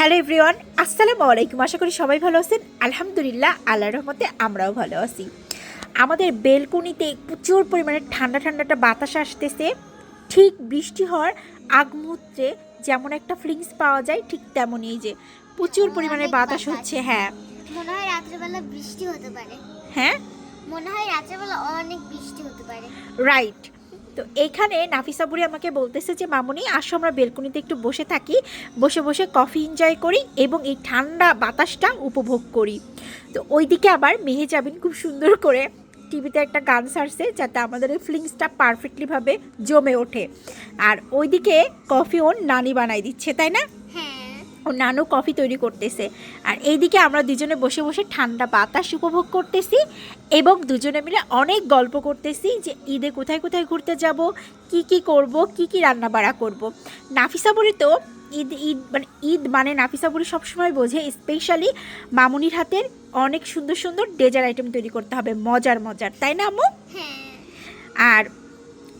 Hello everyone, আসসালামু আলাইকুম। আশা করি সবাই ভালো আছেন। আলহামদুলিল্লাহ, আল্লাহর রহমতে আমরাও ভালো আছি। আমাদের বেলকনিতে প্রচুর পরিমাণে ঠান্ডা ঠান্ডাটা বাতাস আসতেছে। ঠিক বৃষ্টি হওয়ার আগ মুহূর্তে যেমন একটা ফিলিংস পাওয়া যায়, ঠিক তেমনই যে প্রচুর পরিমাণে বাতাস হচ্ছে। হ্যাঁ, মনে হয় রাত্রেবেলা বৃষ্টি হতে পারে। হ্যাঁ, মনে হয় রাত্রেবেলা অনেক বৃষ্টি হতে পারে। রাইট। তো এইখানে নাফিসা বুড়ি আমাকে বলতেছে যে মামুনি আসো আমরা বেলকনিতে একটু বসে থাকি, বসে বসে কফি এনজয় করি এবং এই ঠান্ডা বাতাসটা উপভোগ করি। তো ওইদিকে আবার মেহেজাবিন খুব সুন্দর করে টিভিতে একটা গান ছাড়ছে যাতে আমাদের এই ফিলিংসটা পারফেক্টলিভাবে জমে ওঠে। আর ওইদিকে কফি ওর নানি বানাই দিচ্ছে, তাই না? হ্যাঁ, ও নানু কফি তৈরি করতেছে। আর এইদিকে আমরা দুজনে বসে বসে ঠান্ডা বাতাস উপভোগ করতেছি এবং দুজনে মিলে অনেক গল্প করতেছি যে ঈদে কোথায় কোথায় ঘুরতে যাব, কি কি করব, কি কি রান্না বাড়া করব। নাফিসা বুড়ি তো ঈদ মানে নাফিসা বুড়ি সবসময় বোঝে স্পেশালি মামুনির হাতের অনেক সুন্দর সুন্দর ডেজার্ট আইটেম তৈরি করতে হবে, মজার মজার, তাই না আম্মু? হ্যাঁ। আর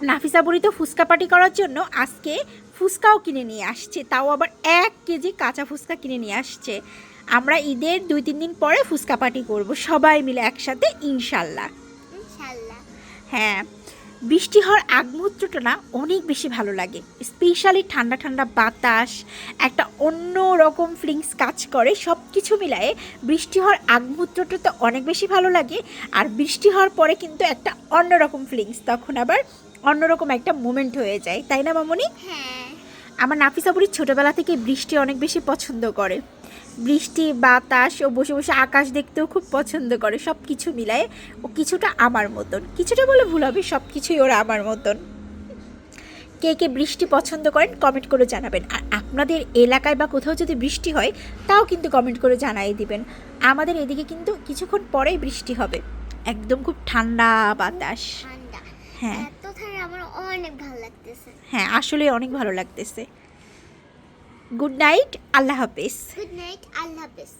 নাফিসা বুড়ি তো ফুচকা পার্টি করার জন্য আজকে ফুচকাও কিনে নিয়ে আসছে, তাও আবার 1 কেজি কাঁচা ফুচকা কিনে নিয়ে আসছে। আমরা ঈদের 2-3 দিন পরে ফুচকা পার্টি করব সবাই মিলে একসাথে, ইনশাল্লাহ। ইনশাআল্লাহ। হ্যাঁ, বৃষ্টি হওয়ার আগ মুহূর্তটা না অনেক বেশি ভালো লাগে। স্পেশালি ঠান্ডা ঠান্ডা বাতাস, একটা অন্য রকম ফিলিংস কাজ করে। সব কিছু মিলায়ে বৃষ্টি হওয়ার আগ মুহূর্তটা তো অনেক বেশি ভালো লাগে। আর বৃষ্টি হওয়ার পরে কিন্তু একটা অন্যরকম ফিলিংস, তখন আবার অন্যরকম একটা মোমেন্ট হয়ে যায়, তাই না মামনি? হ্যাঁ। আমার নাফিসা বুড়ি ছোটোবেলা থেকে বৃষ্টি অনেক বেশি পছন্দ করে। বৃষ্টি, বাতাস, ও বসে বসে আকাশ দেখতেও খুব পছন্দ করে। সব কিছু মিলায়ে ও কিছুটা আমার মতন, কিছুটা বলে ভুল হবে, সব কিছুই ওরা আমার মতন। কে কে বৃষ্টি পছন্দ করেন কমেন্ট করে জানাবেন। আর আপনাদের এলাকায় বা কোথাও যদি বৃষ্টি হয় তাও কিন্তু কমেন্ট করে জানাই দিবেন। আমাদের এদিকে কিন্তু কিছুক্ষণ পরেই বৃষ্টি হবে, একদম খুব ঠান্ডা বাতাস। ঠান্ডা। হ্যাঁ, এত ঠান্ডা আমার অনেক ভালো লাগতেছে। হ্যাঁ, আসলে অনেক ভালো লাগতেছে। গুড নাইট, আল্লাহ হাফেজ। গুড নাইট, আল্লাহ হাফেজ।